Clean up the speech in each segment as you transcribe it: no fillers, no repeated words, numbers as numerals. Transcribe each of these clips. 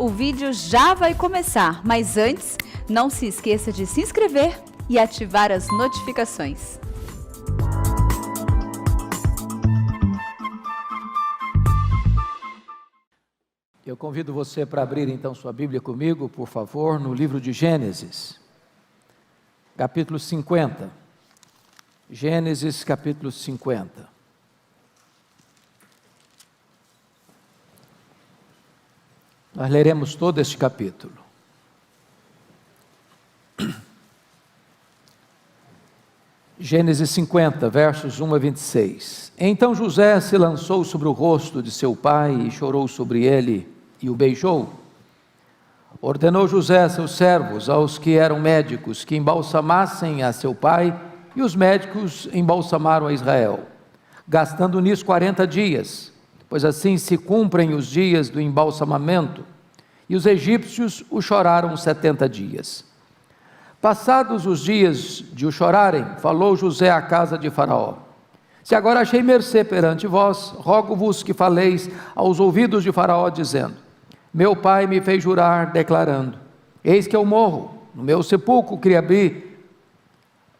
o vídeo já vai começar, mas antes, não se esqueça de se inscrever e ativar as notificações. Eu convido você para abrir então sua Bíblia comigo, por favor, no livro de Gênesis, capítulo 50. Gênesis, capítulo 50. Nós leremos todo este capítulo. Gênesis 50, versos 1 a 26. Então José se lançou sobre o rosto de seu pai e chorou sobre ele e o beijou. Ordenou José a seus servos, aos que eram médicos, que embalsamassem a seu pai, e os médicos embalsamaram a Israel, gastando nisso 40 dias, pois assim se cumprem os dias do embalsamamento, e os egípcios o choraram 70 dias. Passados os dias de o chorarem, falou José à casa de Faraó: se agora achei mercê perante vós, rogo-vos que faleis aos ouvidos de Faraó, dizendo: meu pai me fez jurar, declarando: eis que eu morro, no meu sepulcro que abri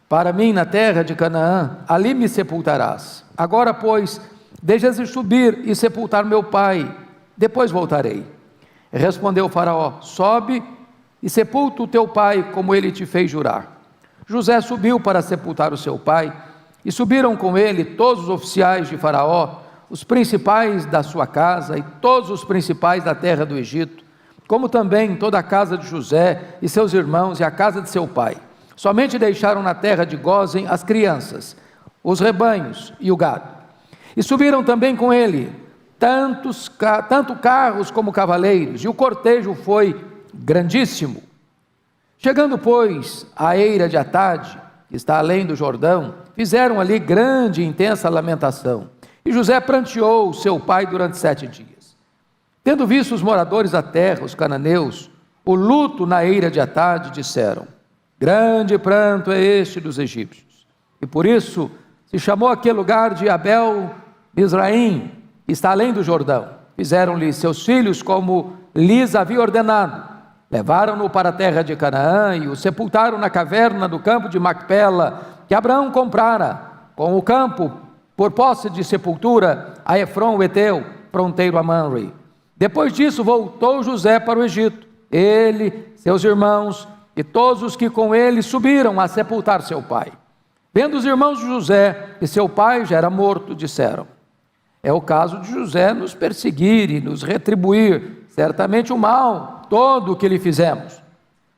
para mim na terra de Canaã, ali me sepultarás. Agora, pois, deixa-se subir e sepultar meu pai, depois voltarei. Respondeu Faraó: sobe e sepulta o teu pai, como ele te fez jurar. José subiu para sepultar o seu pai, e subiram com ele todos os oficiais de Faraó, os principais da sua casa e todos os principais da terra do Egito, como também toda a casa de José e seus irmãos e a casa de seu pai. Somente deixaram na terra de Gósen as crianças, os rebanhos e o gado. E subiram também com ele tanto carros como cavaleiros, e o cortejo foi grandíssimo. Chegando, pois, à eira de Atade, que está além do Jordão, fizeram ali grande e intensa lamentação. E José pranteou seu pai durante 7 dias. Tendo visto os moradores da terra, os cananeus, o luto na eira de Atade, disseram: grande pranto é este dos egípcios. E por isso se chamou aquele lugar de Abel-Mizraim, que está além do Jordão. Fizeram-lhe seus filhos como lhes havia ordenado. Levaram-no para a terra de Canaã e o sepultaram na caverna do campo de Macpela, que Abraão comprara com o campo por posse de sepultura a Efron o Eteu, fronteiro a Manre. Depois disso voltou José para o Egito, ele, seus irmãos e todos os que com ele subiram a sepultar seu pai. Vendo os irmãos de José que seu pai já era morto, disseram: é o caso de José nos perseguir e nos retribuir certamente o mal todo o que lhe fizemos.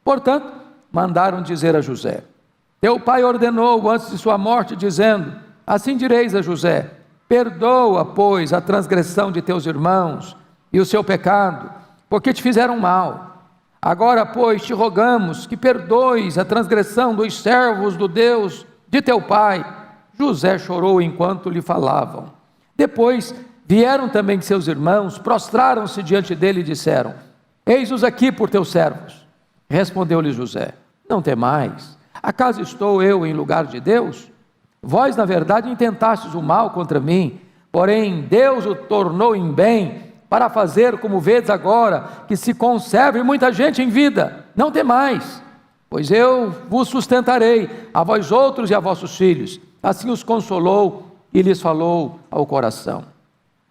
Portanto, mandaram dizer a José: teu pai ordenou antes de sua morte, dizendo: assim direis a José: perdoa, pois, a transgressão de teus irmãos e o seu pecado, porque te fizeram mal. Agora, pois, te rogamos que perdoes a transgressão dos servos do Deus de teu pai. José chorou enquanto lhe falavam. Depois vieram também seus irmãos, prostraram-se diante dele e disseram: eis-os aqui por teus servos. Respondeu-lhe José: não temais, acaso estou eu em lugar de Deus? Vós, na verdade, intentastes o mal contra mim, porém Deus o tornou em bem, para fazer, como vedes agora, que se conserve muita gente em vida. Não temais, pois eu vos sustentarei, a vós outros e a vossos filhos. Assim os consolou e lhes falou ao coração.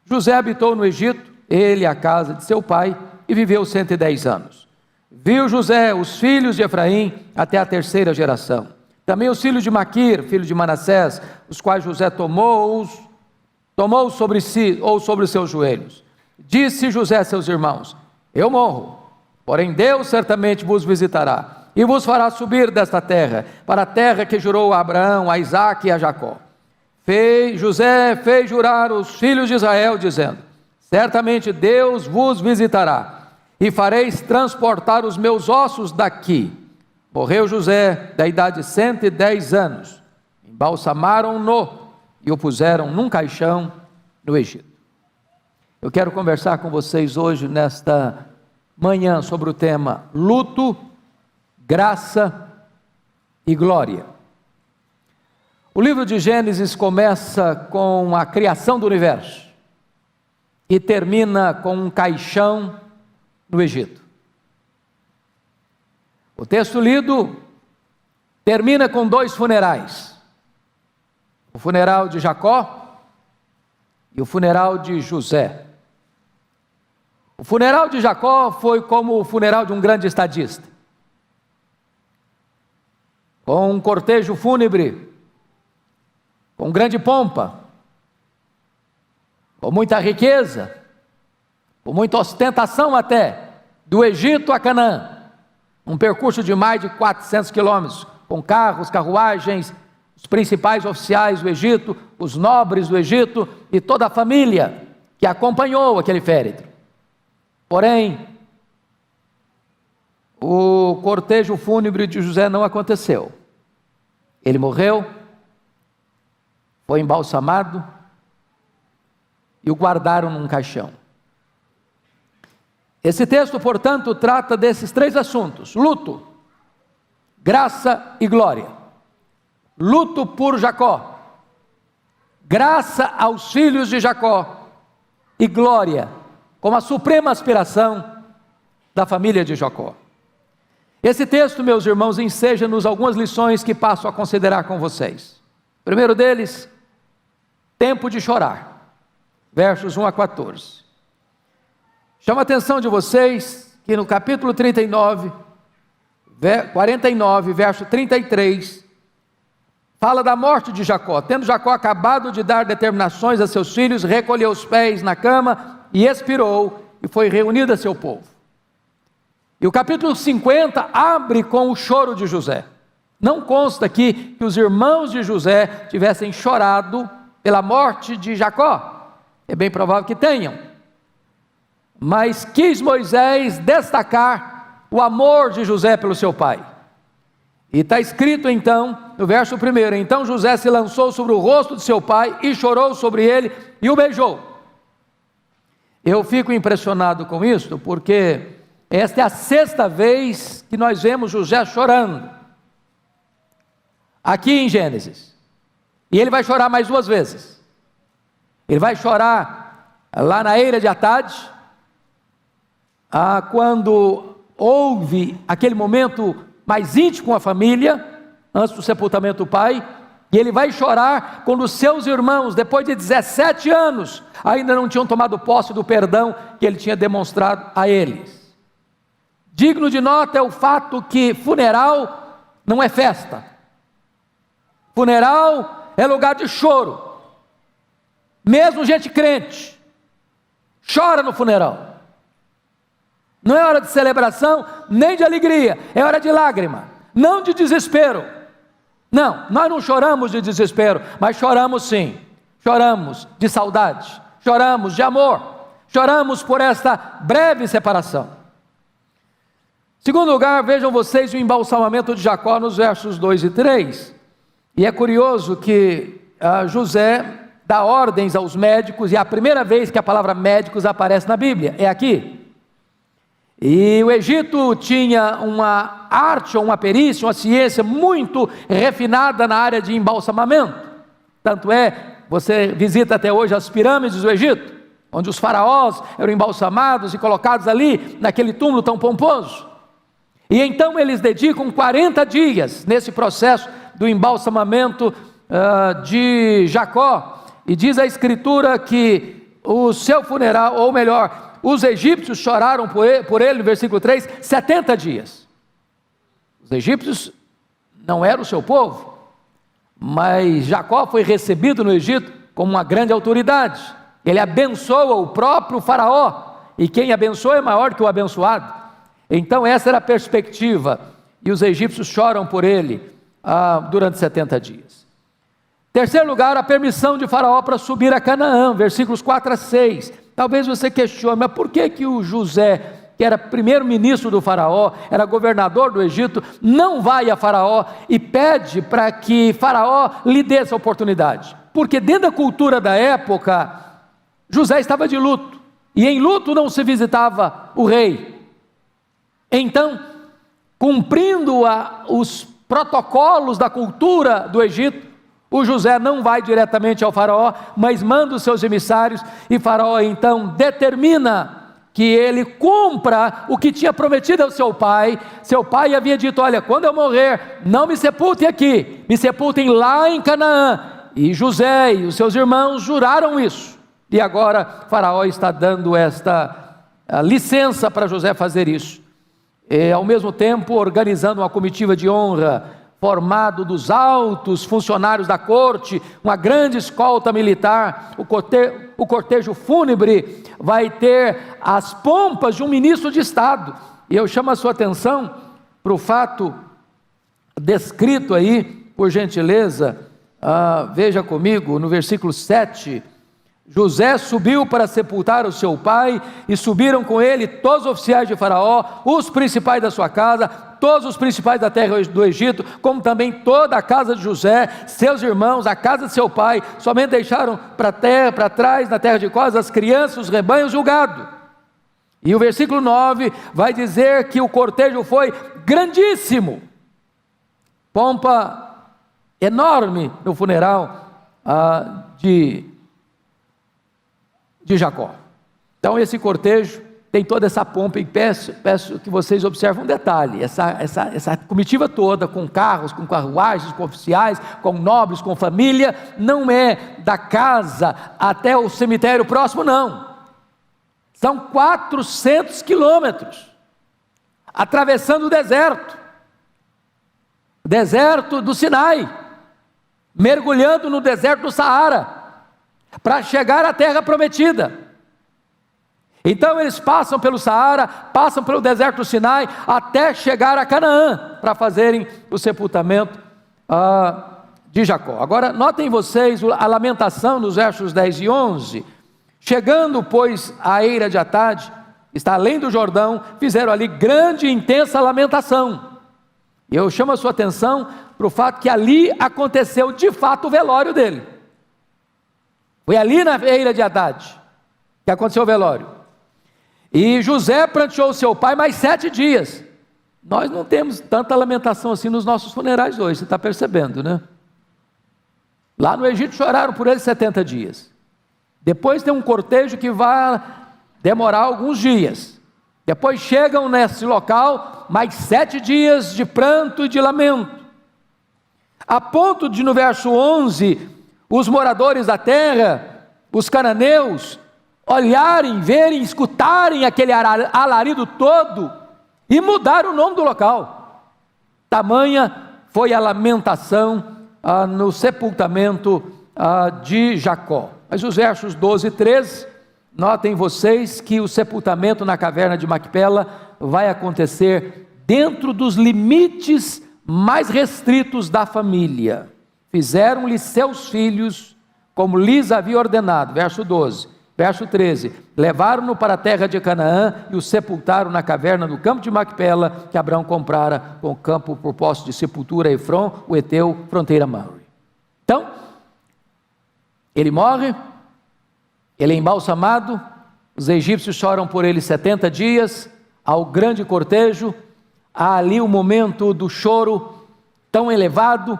José habitou no Egito, ele e a casa de seu pai, e viveu 110 anos. Viu José os filhos de Efraim até a 3ª geração. Também os filhos de Maquir, filho de Manassés, os quais José tomou sobre si, ou sobre os seus joelhos. Disse José a seus irmãos: eu morro, porém Deus certamente vos visitará, e vos fará subir desta terra, para a terra que jurou a Abraão, a Isaque e a Jacó. José fez jurar os filhos de Israel, dizendo: certamente Deus vos visitará, e fareis transportar os meus ossos daqui. Morreu José, da idade de 110 anos, embalsamaram-no e o puseram num caixão no Egito. Eu quero conversar com vocês hoje, nesta manhã, sobre o tema luto, graça e glória. O livro de Gênesis começa com a criação do universo e termina com um caixão no Egito. O texto lido termina com 2 funerais: o funeral de Jacó e o funeral de José. O funeral de Jacó foi como o funeral de um grande estadista, com um cortejo fúnebre, com grande pompa, com muita riqueza, com muita ostentação até, do Egito a Canaã, um percurso de mais de 400 quilômetros, com carros, carruagens, os principais oficiais do Egito, os nobres do Egito e toda a família que acompanhou aquele féretro. Porém, o cortejo fúnebre de José não aconteceu. Ele morreu, foi embalsamado e o guardaram num caixão. Esse texto, portanto, trata desses 3 assuntos: luto, graça e glória. Luto por Jacó, graça aos filhos de Jacó e glória como a suprema aspiração da família de Jacó. Esse texto, meus irmãos, enseja-nos algumas lições que passo a considerar com vocês. O primeiro deles, tempo de chorar, versos 1 a 14. Chama a atenção de vocês que no capítulo 49, verso 33, fala da morte de Jacó. Tendo Jacó acabado de dar determinações a seus filhos, recolheu os pés na cama e expirou, e foi reunido a seu povo. E o capítulo 50 abre com o choro de José. Não consta aqui que os irmãos de José tivessem chorado pela morte de Jacó. É bem provável que tenham. Mas quis Moisés destacar o amor de José pelo seu pai. E está escrito então, no verso 1: então José se lançou sobre o rosto de seu pai e chorou sobre ele e o beijou. Eu fico impressionado com isso, porque esta é a 6ª vez que nós vemos José chorando, aqui em Gênesis. E ele vai chorar mais 2 vezes. Ele vai chorar lá na eira de Atade, quando houve aquele momento mais íntimo com a família, antes do sepultamento do pai. E ele vai chorar quando os seus irmãos, depois de 17 anos, ainda não tinham tomado posse do perdão que ele tinha demonstrado a eles. Digno de nota é o fato que funeral não é festa. Funeral é lugar de choro. Mesmo gente crente chora no funeral. Não é hora de celebração, nem de alegria, é hora de lágrima, não de desespero. Não, nós não choramos de desespero, mas choramos sim. Choramos de saudade, choramos de amor, choramos por esta breve separação. Segundo lugar, vejam vocês o embalsamamento de Jacó nos versos 2 e 3. E é curioso que José dá ordens aos médicos, e é a primeira vez que a palavra médicos aparece na Bíblia, é aqui. E o Egito tinha uma arte, ou uma perícia, uma ciência muito refinada na área de embalsamamento. Tanto é, você visita até hoje as pirâmides do Egito, onde os faraós eram embalsamados e colocados ali, naquele túmulo tão pomposo. E então eles dedicam 40 dias nesse processo do embalsamamento de Jacó. E diz a Escritura que o seu funeral, ou melhor, os egípcios choraram por ele, no versículo 3, 70 dias. Os egípcios não eram o seu povo, mas Jacó foi recebido no Egito como uma grande autoridade. Ele abençoa o próprio faraó, e quem abençoa é maior que o abençoado. Então essa era a perspectiva, e os egípcios choram por ele durante 70 dias. Terceiro lugar, a permissão de Faraó para subir a Canaã, versículos 4 a 6. Talvez você questione, mas por que o José, que era primeiro-ministro do Faraó, era governador do Egito, não vai a Faraó e pede para que Faraó lhe dê essa oportunidade? Porque dentro da cultura da época, José estava de luto, e em luto não se visitava o rei. Então, cumprindo os protocolos da cultura do Egito, o José não vai diretamente ao faraó, mas manda os seus emissários, e faraó então determina que ele cumpra o que tinha prometido ao seu pai. Seu pai havia dito: olha, quando eu morrer, não me sepultem aqui, me sepultem lá em Canaã. E José e os seus irmãos juraram isso. E agora Faraó está dando esta licença para José fazer isso. E ao mesmo tempo organizando uma comitiva de honra, formado dos altos funcionários da corte, uma grande escolta militar. O cortejo fúnebre vai ter as pompas de um ministro de Estado. E eu chamo a sua atenção para o fato descrito aí, por gentileza, veja comigo, no versículo 7, José subiu para sepultar o seu pai, e subiram com ele todos os oficiais de Faraó, os principais da sua casa, todos os principais da terra do Egito, como também toda a casa de José, seus irmãos, a casa de seu pai. Somente deixaram para trás, na terra de Cós, as crianças, os rebanhos e o gado. E o versículo 9 vai dizer que o cortejo foi grandíssimo, pompa enorme no funeral de Jacó. Então esse cortejo tem toda essa pompa, e peço que vocês observem um detalhe: essa comitiva toda, com carros, com carruagens, com oficiais, com nobres, com família, não é da casa até o cemitério próximo, não. São 400 quilômetros, atravessando o deserto do Sinai, mergulhando no deserto do Saara, para chegar à terra prometida. Então eles passam pelo Saara, passam pelo deserto do Sinai, até chegar a Canaã, para fazerem o sepultamento de Jacó. Agora notem vocês a lamentação nos versos 10 e 11. Chegando, pois, à eira de Atade, está além do Jordão, fizeram ali grande e intensa lamentação. E eu chamo a sua atenção para o fato que ali aconteceu de fato o velório dele. Foi ali na eira de Atade que aconteceu o velório. E José pranteou seu pai mais 7 dias. Nós não temos tanta lamentação assim nos nossos funerais hoje, você está percebendo, né? Lá no Egito choraram por ele 70 dias. Depois tem um cortejo que vai demorar alguns dias. Depois chegam nesse local mais 7 dias de pranto e de lamento, a ponto de, no verso 11, os moradores da terra, os cananeus, olharem, verem, escutarem aquele alarido todo e mudar o nome do local. Tamanha foi a lamentação no sepultamento de Jacó. Mas os versos 12 e 13, notem vocês que o sepultamento na caverna de Macpela vai acontecer dentro dos limites mais restritos da família. Fizeram-lhe seus filhos como lhes havia ordenado. Verso 12. Verso 13, levaram-no para a terra de Canaã e o sepultaram na caverna do campo de Macpela, que Abraão comprara com o campo por posse de sepultura a Efron, o Eteu, fronteira Mamre. Então, ele morre, ele é embalsamado, os egípcios choram por ele 70 dias, ao grande cortejo, há ali um momento do choro tão elevado,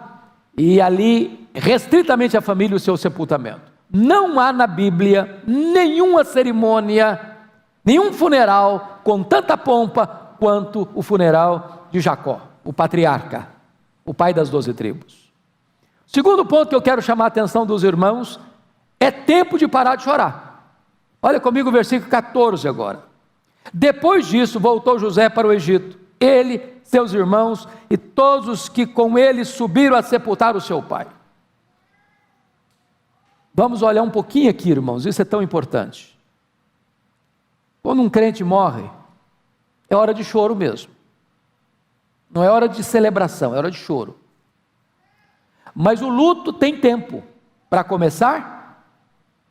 e ali, restritamente a família, o seu sepultamento. Não há na Bíblia nenhuma cerimônia, nenhum funeral com tanta pompa quanto o funeral de Jacó, o patriarca, o pai das 12 tribos. Segundo ponto que eu quero chamar a atenção dos irmãos, é tempo de parar de chorar. Olha comigo o versículo 14 agora. Depois disso voltou José para o Egito, ele, seus irmãos e todos os que com ele subiram a sepultar o seu pai. Vamos olhar um pouquinho aqui, irmãos, isso é tão importante. Quando um crente morre, é hora de choro mesmo. Não é hora de celebração, é hora de choro. Mas o luto tem tempo para começar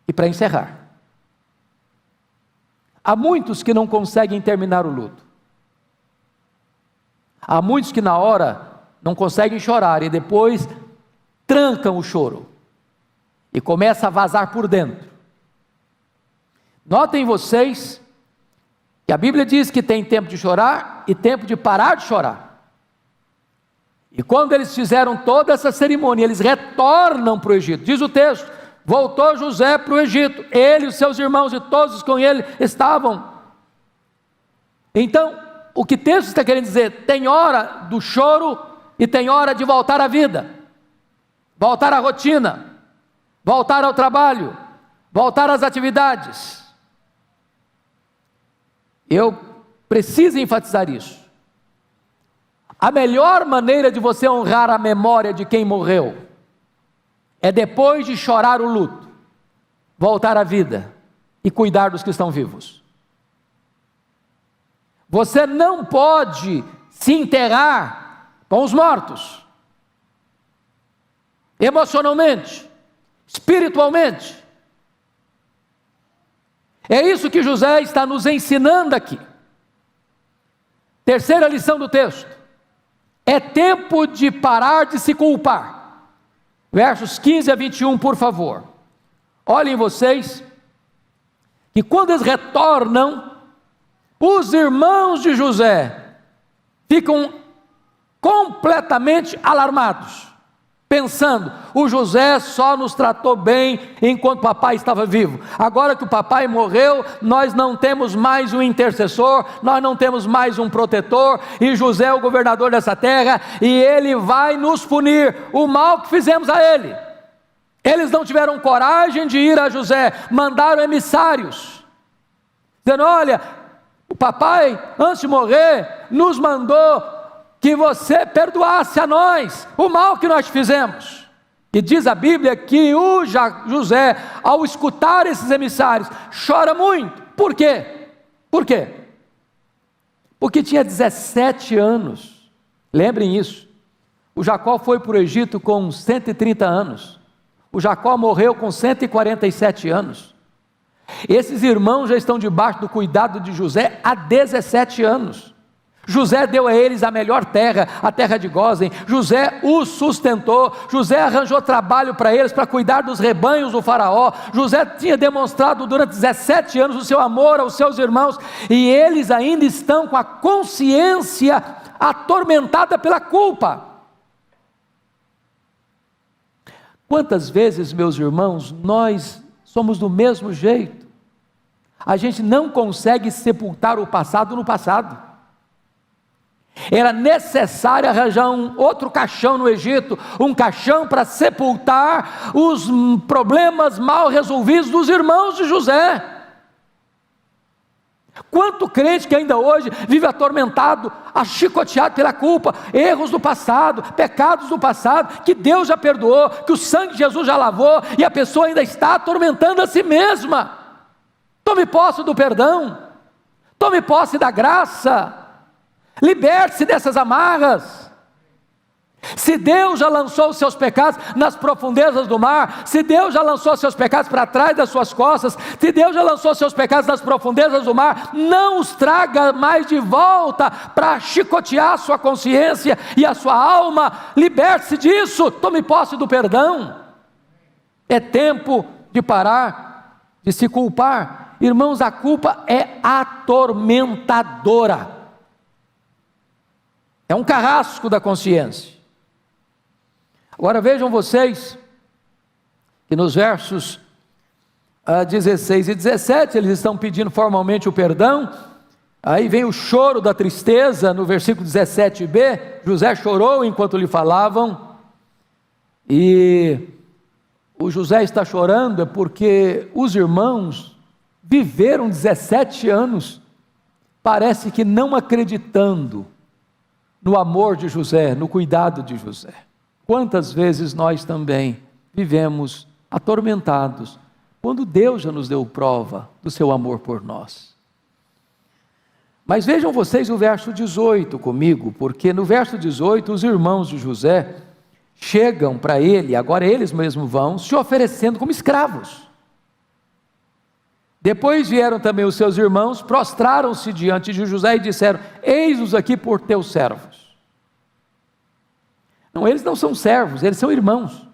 e para encerrar. Há muitos que não conseguem terminar o luto. Há muitos que na hora não conseguem chorar e depois trancam o choro. E começa a vazar por dentro. Notem vocês que a Bíblia diz que tem tempo de chorar e tempo de parar de chorar. E quando eles fizeram toda essa cerimônia, eles retornam para o Egito. Diz o texto, voltou José para o Egito, ele, os seus irmãos e todos os com ele estavam. Então, o que o texto está querendo dizer? Tem hora do choro e tem hora de voltar à vida, voltar à rotina, voltar ao trabalho, voltar às atividades. Eu preciso enfatizar isso. A melhor maneira de você honrar a memória de quem morreu é depois de chorar o luto, voltar à vida e cuidar dos que estão vivos. Você não pode se enterrar com os mortos, emocionalmente, espiritualmente. É isso que José está nos ensinando aqui. Terceira lição do texto: é tempo de parar de se culpar. Versos 15 a 21, por favor. Olhem vocês, que quando eles retornam, os irmãos de José ficam completamente alarmados, pensando: o José só nos tratou bem enquanto o papai estava vivo. Agora que o papai morreu, nós não temos mais um intercessor, nós não temos mais um protetor, e José é o governador dessa terra, e ele vai nos punir o mal que fizemos a ele. Eles não tiveram coragem de ir a José, mandaram emissários, dizendo: olha, o papai, antes de morrer, nos mandou que você perdoasse a nós o mal que nós fizemos. E diz a Bíblia que o José, ao escutar esses emissários, chora muito. Por quê? Por quê? Porque tinha 17 anos. Lembrem isso. O Jacó foi para o Egito com 130 anos. O Jacó morreu com 147 anos. Esses irmãos já estão debaixo do cuidado de José há 17 anos. José deu a eles a melhor terra, a terra de Gósen. José os sustentou. José arranjou trabalho para eles, para cuidar dos rebanhos do faraó. José tinha demonstrado durante 17 anos o seu amor aos seus irmãos, e eles ainda estão com a consciência atormentada pela culpa. Quantas vezes, meus irmãos, nós somos do mesmo jeito? A gente não consegue sepultar o passado no passado. Era necessário arranjar um outro caixão no Egito, um caixão para sepultar os problemas mal resolvidos dos irmãos de José. Quanto crente que ainda hoje vive atormentado, achicoteado pela culpa, erros do passado, pecados do passado, que Deus já perdoou, que o sangue de Jesus já lavou, e a pessoa ainda está atormentando a si mesma. Tome posse do perdão, tome posse da graça, liberte-se dessas amarras. Se Deus já lançou os seus pecados nas profundezas do mar, se Deus já lançou os seus pecados para trás das suas costas, se Deus já lançou os seus pecados nas profundezas do mar, não os traga mais de volta para chicotear a sua consciência e a sua alma. Liberte-se disso, tome posse do perdão. É tempo de parar de se culpar. Irmãos, a culpa é atormentadora. É um carrasco da consciência. Agora vejam vocês, que nos versos 16 e 17, eles estão pedindo formalmente o perdão. Aí vem o choro da tristeza, no versículo 17b, José chorou enquanto lhe falavam, e o José está chorando porque os irmãos viveram 17 anos, parece que não acreditando no amor de José, no cuidado de José. Quantas vezes nós também vivemos atormentados, quando Deus já nos deu prova do seu amor por nós. Mas vejam vocês o verso 18 comigo, porque no verso 18 os irmãos de José chegam para ele, agora eles mesmos vão, se oferecendo como escravos. Depois vieram também os seus irmãos, prostraram-se diante de José e disseram: eis-nos aqui por teus servos. Não, eles não são servos, eles são irmãos.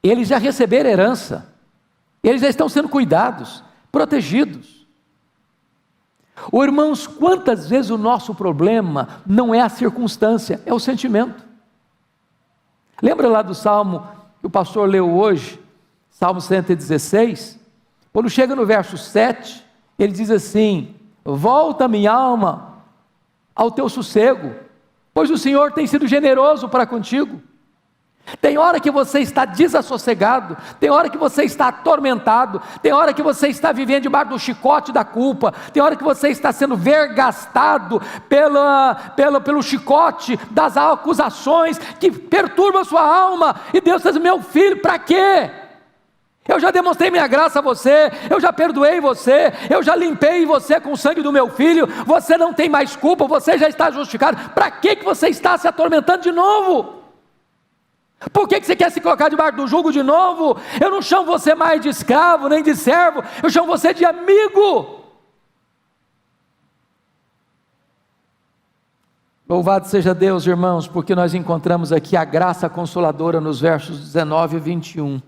Eles já receberam herança, eles já estão sendo cuidados, protegidos. Irmãos, quantas vezes o nosso problema não é a circunstância, é o sentimento. Lembra lá do salmo que o pastor leu hoje, Salmo 116? Quando chega no verso 7, ele diz assim: volta minha alma ao teu sossego, pois o Senhor tem sido generoso para contigo. Tem hora que você está desassossegado, tem hora que você está atormentado, tem hora que você está vivendo debaixo do chicote da culpa, tem hora que você está sendo vergastado pelo chicote das acusações que perturbam a sua alma, e Deus está dizendo: meu filho, para quê? Eu já demonstrei minha graça a você, eu já perdoei você, eu já limpei você com o sangue do meu filho, você não tem mais culpa, você já está justificado. Para que você está se atormentando de novo? Por que você quer se colocar debaixo do jugo de novo? Eu não chamo você mais de escravo, nem de servo, eu chamo você de amigo. Louvado seja Deus, irmãos, porque nós encontramos aqui a graça consoladora nos versos 19 e 21.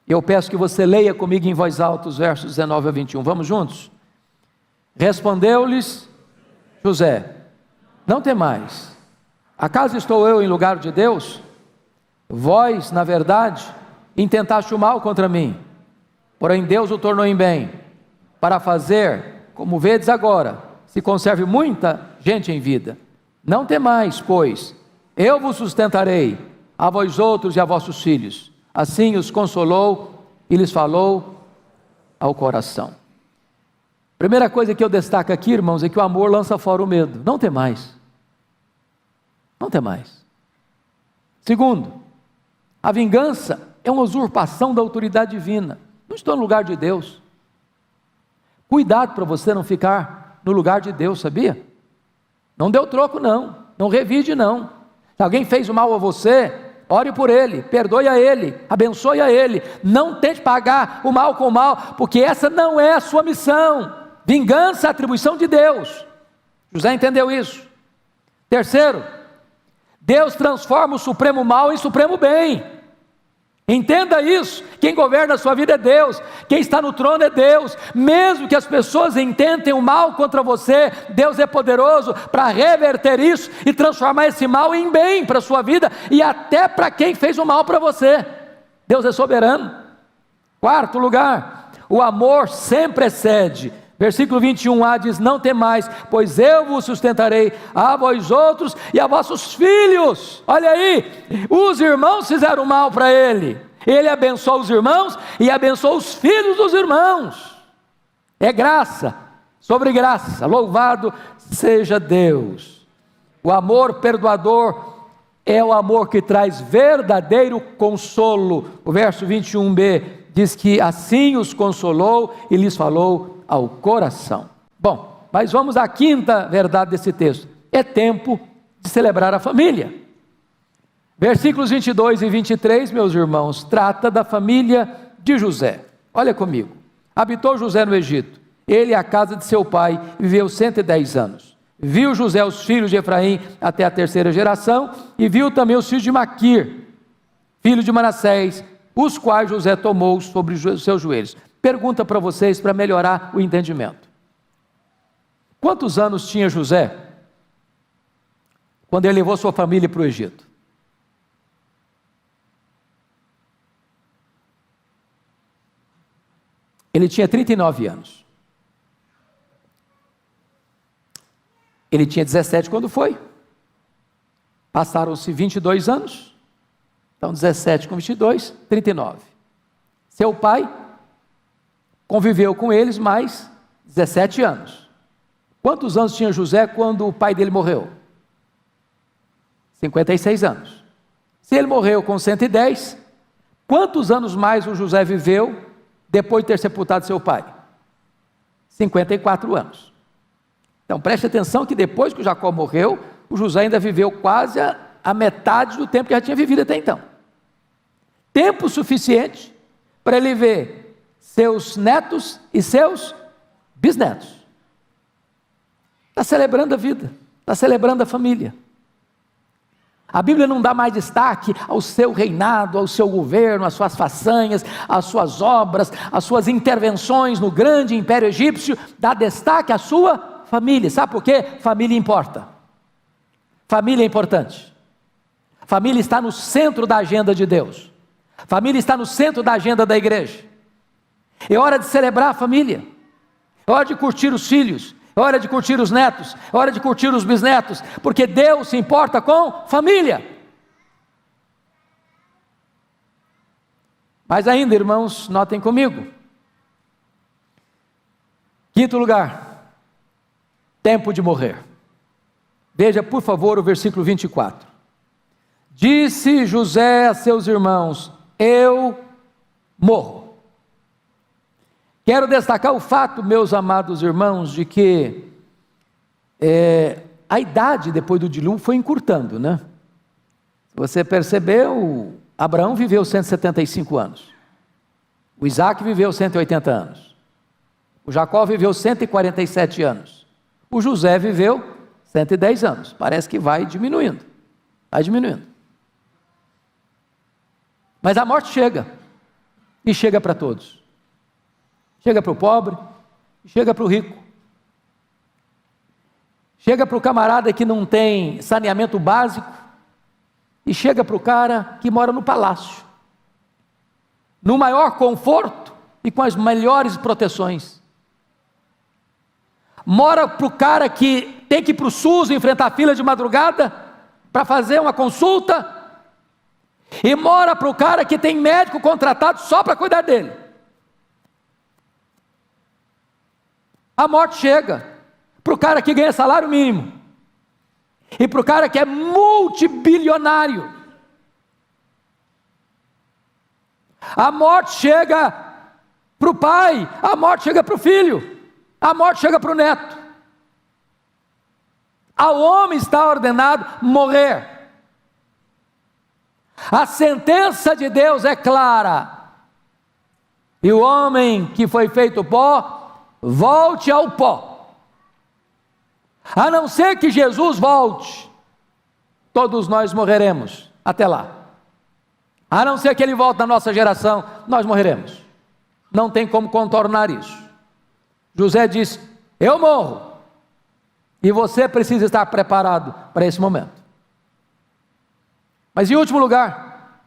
Eu peço que você leia comigo em voz alta os versos 19 a 21. Vamos juntos? Respondeu-lhes José: não temais, acaso estou eu em lugar de Deus? Vós, na verdade, intentaste o mal contra mim, porém Deus o tornou em bem, para fazer, como vedes agora, se conserve muita gente em vida. Não temais, pois, eu vos sustentarei, a vós outros e a vossos filhos. Assim os consolou e lhes falou ao coração. Primeira coisa que eu destaco aqui, irmãos, é que o amor lança fora o medo. Não temais. Não temais. Segundo, a vingança é uma usurpação da autoridade divina. Não estou no lugar de Deus. Cuidado para você não ficar no lugar de Deus, sabia? Não deu troco não, não revide não. Se alguém fez o mal a você, ore por ele, perdoe a ele, abençoe a ele. Não tente pagar o mal com o mal, porque essa não é a sua missão. Vingança é atribuição de Deus. José entendeu isso. Terceiro, Deus transforma o supremo mal em supremo bem. Entenda isso. Quem governa a sua vida é Deus, quem está no trono é Deus. Mesmo que as pessoas intentem o mal contra você, Deus é poderoso para reverter isso e transformar esse mal em bem para a sua vida e até para quem fez o mal para você. Deus é soberano. Quarto lugar, o amor sempre excede. Versículo 21a diz: não temais, pois eu vos sustentarei, a vós outros e a vossos filhos. Olha aí, os irmãos fizeram mal para ele, ele abençoou os irmãos e abençoou os filhos dos irmãos. É graça sobre graça, louvado seja Deus. O amor perdoador é o amor que traz verdadeiro consolo. O verso 21b diz que assim os consolou e lhes falou ao coração. Bom, mas vamos à quinta verdade desse texto. É tempo de celebrar a família. Versículos 22 e 23, meus irmãos, trata da família de José. Olha comigo. Habitou José no Egito, ele e a casa de seu pai, viveu 110 anos. Viu José os filhos de Efraim até a terceira geração, e viu também os filhos de Maquir, filho de Manassés, os quais José tomou sobre os seus joelhos. Pergunta para vocês, para melhorar o entendimento. Quantos anos tinha José quando ele levou sua família para o Egito? Ele tinha 39 anos. Ele tinha 17 quando foi. Passaram-se 22 anos. Então 17 com 22, 39. Seu pai conviveu com eles mais 17 anos. Quantos anos tinha José quando o pai dele morreu? 56 anos. Se ele morreu com 110, quantos anos mais o José viveu depois de ter sepultado seu pai? 54 anos. Então preste atenção que depois que o Jacó morreu, o José ainda viveu quase a metade do tempo que já tinha vivido até então. Tempo suficiente para ele ver seus netos e seus bisnetos. Está celebrando a vida, está celebrando a família. A Bíblia não dá mais destaque ao seu reinado, ao seu governo, às suas façanhas, às suas obras, às suas intervenções no grande império egípcio, dá destaque à sua família. Sabe por quê? Família importa. Família é importante. Família está no centro da agenda de Deus. Família está no centro da agenda da igreja. É hora de celebrar a família, é hora de curtir os filhos, é hora de curtir os netos, é hora de curtir os bisnetos, porque Deus se importa com família. Mas ainda, irmãos, notem comigo. Quinto lugar, tempo de morrer. Veja, por favor, o versículo 24. Disse José a seus irmãos: eu morro. Quero destacar o fato, meus amados irmãos, de que a idade depois do dilúvio foi encurtando, né? Você percebeu, Abraão viveu 175 anos, o Isaac viveu 180 anos, o Jacó viveu 147 anos, o José viveu 110 anos, parece que vai diminuindo. Mas a morte chega, e chega para todos. Chega para o pobre, chega para o rico. Chega para o camarada que não tem saneamento básico, e chega para o cara que mora no palácio, no maior conforto e com as melhores proteções. Mora para o cara que tem que ir para o SUS enfrentar a fila de madrugada para fazer uma consulta, e mora para o cara que tem médico contratado só para cuidar dele. A morte chega para o cara que ganha salário mínimo, e para o cara que é multibilionário. A morte chega para o pai, a morte chega para o filho, a morte chega para o neto. Ao homem está ordenado morrer. A sentença de Deus é clara, e o homem que foi feito pó, volte ao pó. A não ser que Jesus volte, todos nós morreremos até lá. A não ser que Ele volte na nossa geração, nós morreremos. Não tem como contornar isso. José disse: eu morro, e você precisa estar preparado para esse momento. Mas em último lugar,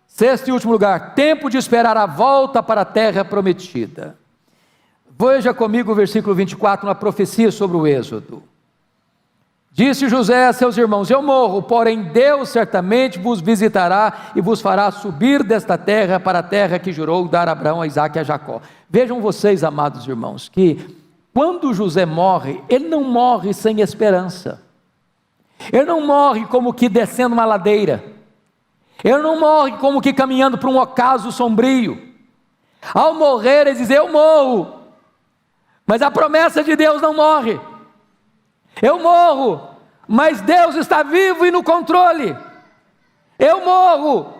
sexto e último lugar, tempo de esperar a volta para a terra prometida. Veja comigo o versículo 24, na profecia sobre o Êxodo. Disse José a seus irmãos: eu morro, porém Deus certamente vos visitará e vos fará subir desta terra para a terra que jurou dar a Abraão, a Isaque e a Jacó. Vejam vocês, amados irmãos, que quando José morre, ele não morre sem esperança. Ele não morre como que descendo uma ladeira. Ele não morre como que caminhando para um ocaso sombrio. Ao morrer, ele diz: eu morro. Mas a promessa de Deus não morre. Eu morro, mas Deus está vivo e no controle. Eu morro,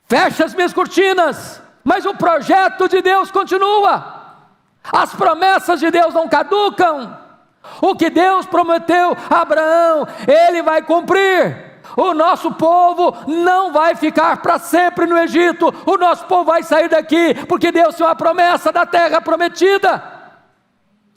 fecha as minhas cortinas, mas o projeto de Deus continua. As promessas de Deus não caducam. O que Deus prometeu a Abraão, Ele vai cumprir. O nosso povo não vai ficar para sempre no Egito. O nosso povo vai sair daqui, porque Deus tem uma promessa da terra prometida.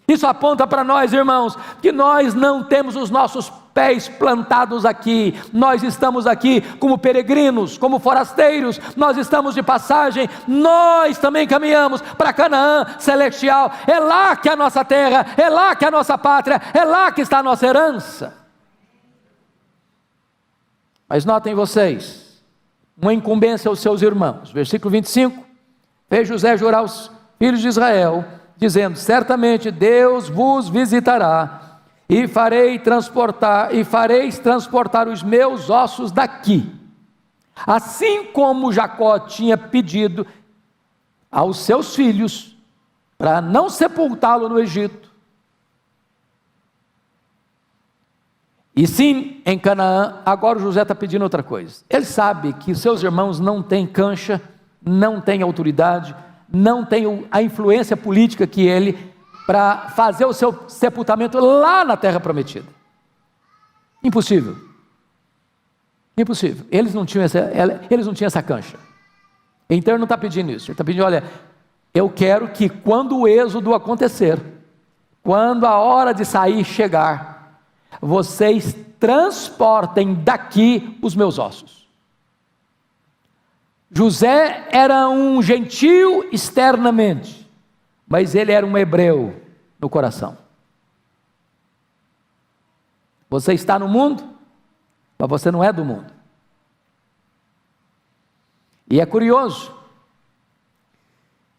Isso aponta para nós, irmãos, que nós não temos os nossos pés plantados aqui. Nós estamos aqui como peregrinos, como forasteiros. Nós estamos de passagem. Nós também caminhamos para Canaã celestial. É lá que é a nossa terra, é lá que é a nossa pátria, é lá que está a nossa herança. Mas notem vocês, uma incumbência aos seus irmãos. Versículo 25, fez José jurar aos filhos de Israel, dizendo: certamente Deus vos visitará, e fareis transportar os meus ossos daqui, assim como Jacó tinha pedido aos seus filhos, para não sepultá-lo no Egito, e sim em Canaã. Agora o José está pedindo outra coisa. Ele sabe que os seus irmãos não têm cancha, não têm autoridade, não tem a influência política que ele, para fazer o seu sepultamento lá na terra prometida. Impossível. Eles não tinham essa cancha. Então ele não está pedindo isso. Ele está pedindo: olha, eu quero que quando o êxodo acontecer, quando a hora de sair chegar, vocês transportem daqui os meus ossos. José era um gentio externamente, mas ele era um hebreu no coração. Você está no mundo, mas você não é do mundo. E é curioso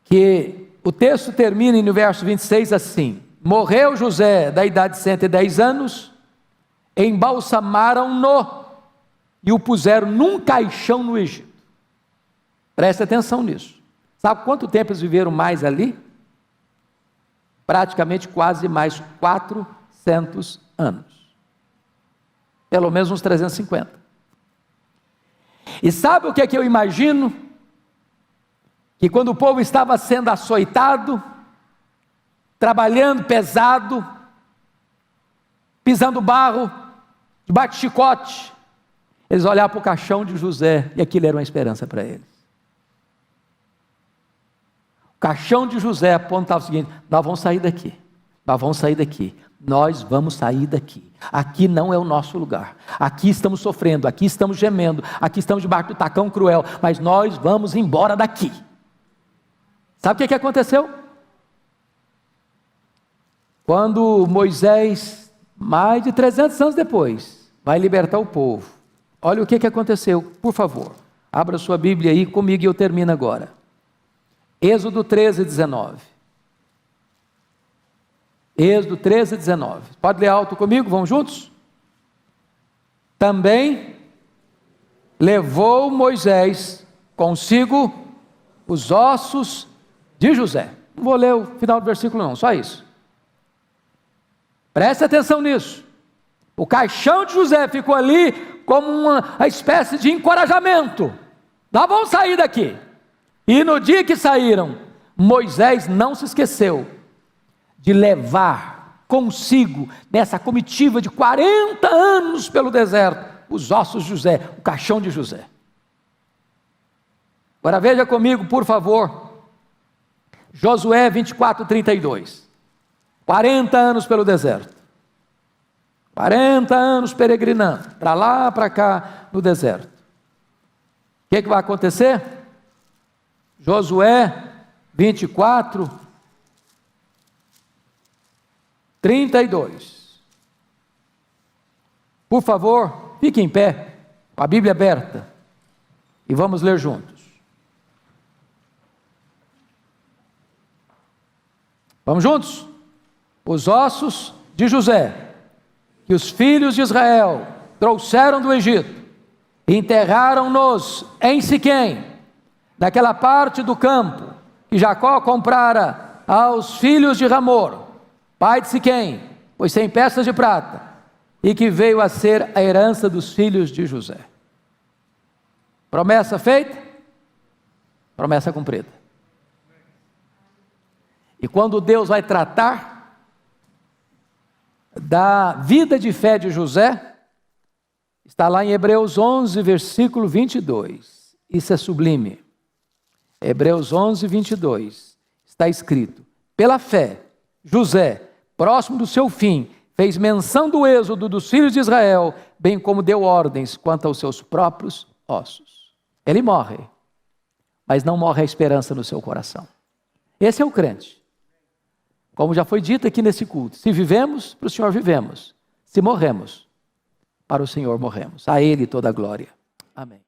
que o texto termina no verso 26 assim: morreu José da idade de 110 anos, embalsamaram-no e o puseram num caixão no Egito. Preste atenção nisso. Sabe quanto tempo eles viveram mais ali? Praticamente quase mais 400 anos. Pelo menos uns 350. E sabe o que é que eu imagino? Que quando o povo estava sendo açoitado, trabalhando pesado, pisando barro, debaixo de chicote, eles olhavam para o caixão de José e aquilo era uma esperança para eles. O caixão de José apontava o seguinte: nós vamos sair daqui, nós vamos sair daqui, nós vamos sair daqui, aqui não é o nosso lugar, aqui estamos sofrendo, aqui estamos gemendo, aqui estamos debaixo do tacão cruel, mas nós vamos embora daqui. Sabe o que aconteceu? Quando Moisés, mais de 300 anos depois, vai libertar o povo, olha o que aconteceu, por favor, abra sua Bíblia aí comigo e eu termino agora. Êxodo 13, 19. Êxodo 13, 19. Pode ler alto comigo, vamos juntos? Também levou Moisés consigo os ossos de José. Não vou ler o final do versículo não, só isso. Preste atenção nisso. O caixão de José ficou ali como uma espécie de encorajamento. Nós vamos sair daqui. E no dia que saíram, Moisés não se esqueceu de levar consigo, nessa comitiva de 40 anos pelo deserto, os ossos de José, o caixão de José. Agora veja comigo, por favor, Josué 24, 32. 40 anos pelo deserto. 40 anos peregrinando, para lá, para cá, no deserto. O que vai acontecer? Josué 24, 32. Por favor, fique em pé, com a Bíblia aberta, e vamos ler juntos. Vamos juntos? Os ossos de José, que os filhos de Israel trouxeram do Egito, enterraram-nos em Siquém, naquela parte do campo que Jacó comprara aos filhos de Ramor, pai de Siquém, pois 100 peças de prata, e que veio a ser a herança dos filhos de José. Promessa feita, promessa cumprida. E quando Deus vai tratar da vida de fé de José, está lá em Hebreus 11, versículo 22. Isso é sublime. Hebreus 11, 22, está escrito: pela fé, José, próximo do seu fim, fez menção do êxodo dos filhos de Israel, bem como deu ordens quanto aos seus próprios ossos. Ele morre, mas não morre a esperança no seu coração. Esse é o crente. Como já foi dito aqui nesse culto, se vivemos, para o Senhor vivemos. Se morremos, para o Senhor morremos. A Ele toda a glória. Amém.